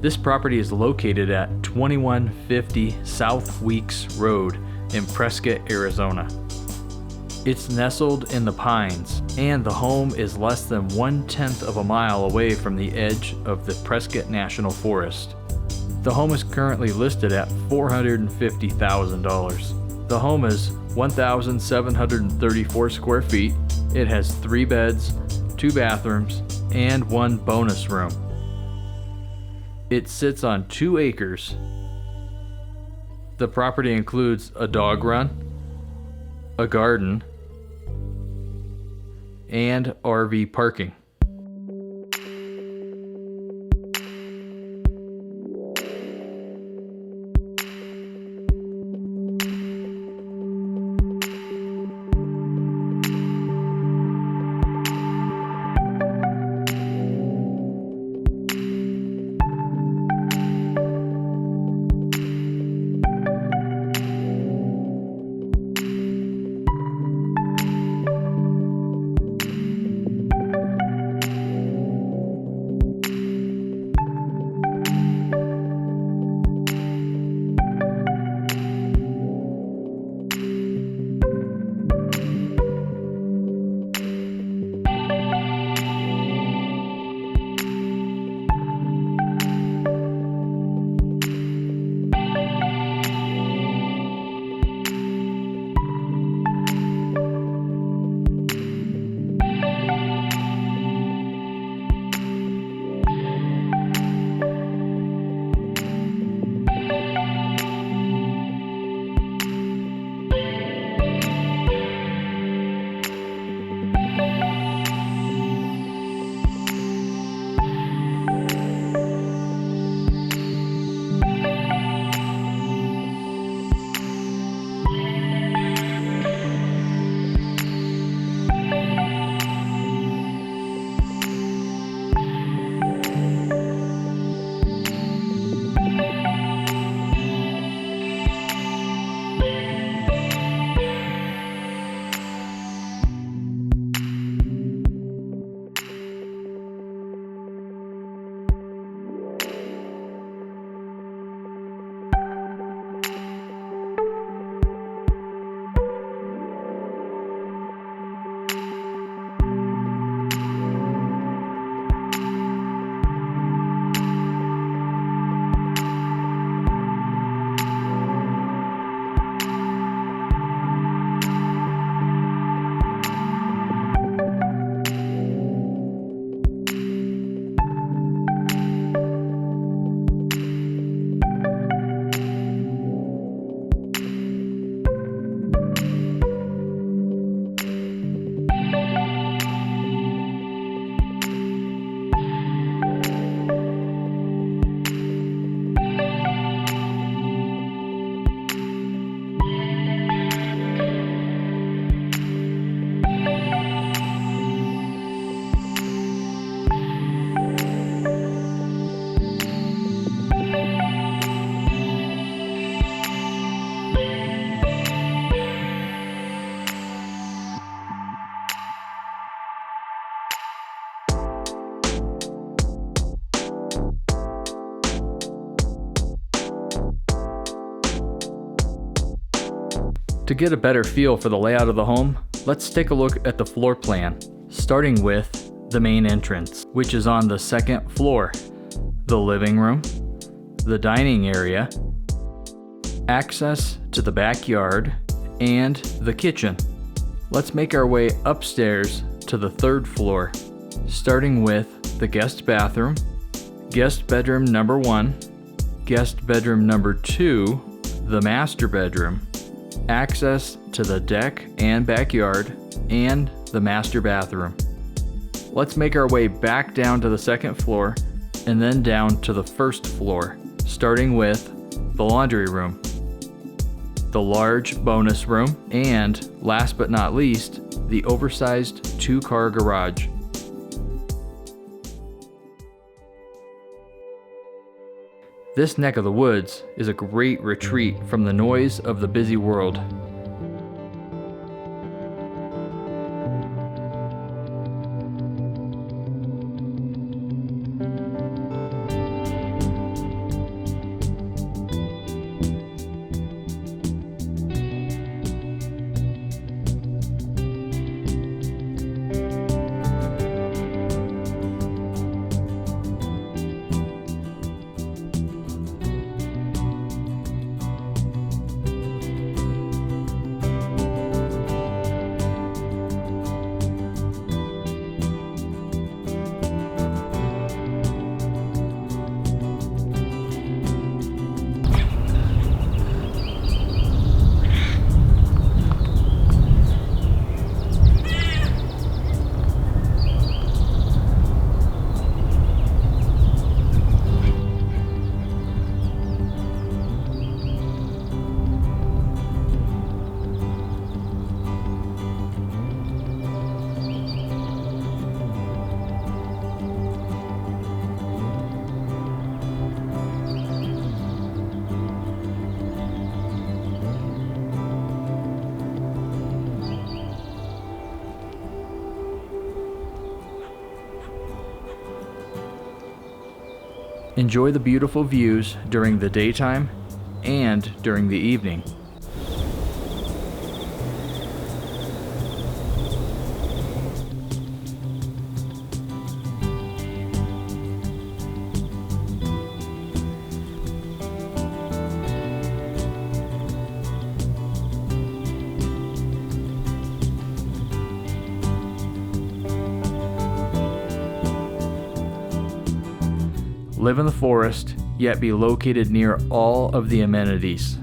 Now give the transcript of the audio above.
This property is located at 2150 South Weeks Road in Prescott, Arizona. It's nestled in the pines, and the home is less than 1/10 of a mile away from the edge of the Prescott National Forest. The home is currently listed at $450,000. The home is 1,734 square feet. It has 3 beds, 2 bathrooms, and 1 bonus room. It sits on 2 acres. The property includes a dog run, a garden, and RV parking. To get a better feel for the layout of the home, let's take a look at the floor plan, starting with the main entrance, which is on the 2nd floor, the living room, the dining area, access to the backyard, and the kitchen. Let's make our way upstairs to the 3rd floor, starting with the guest bathroom, guest bedroom number 1, guest bedroom number 2, the master bedroom, access to the deck and backyard, and the master bathroom. Let's make our way back down to the 2nd floor and then down to the 1st floor, starting with the laundry room, the large bonus room, and last but not least, the oversized 2-car garage. This neck of the woods is a great retreat from the noise of the busy world. Enjoy the beautiful views during the daytime and during the evening. Live in the forest, yet be located near all of the amenities.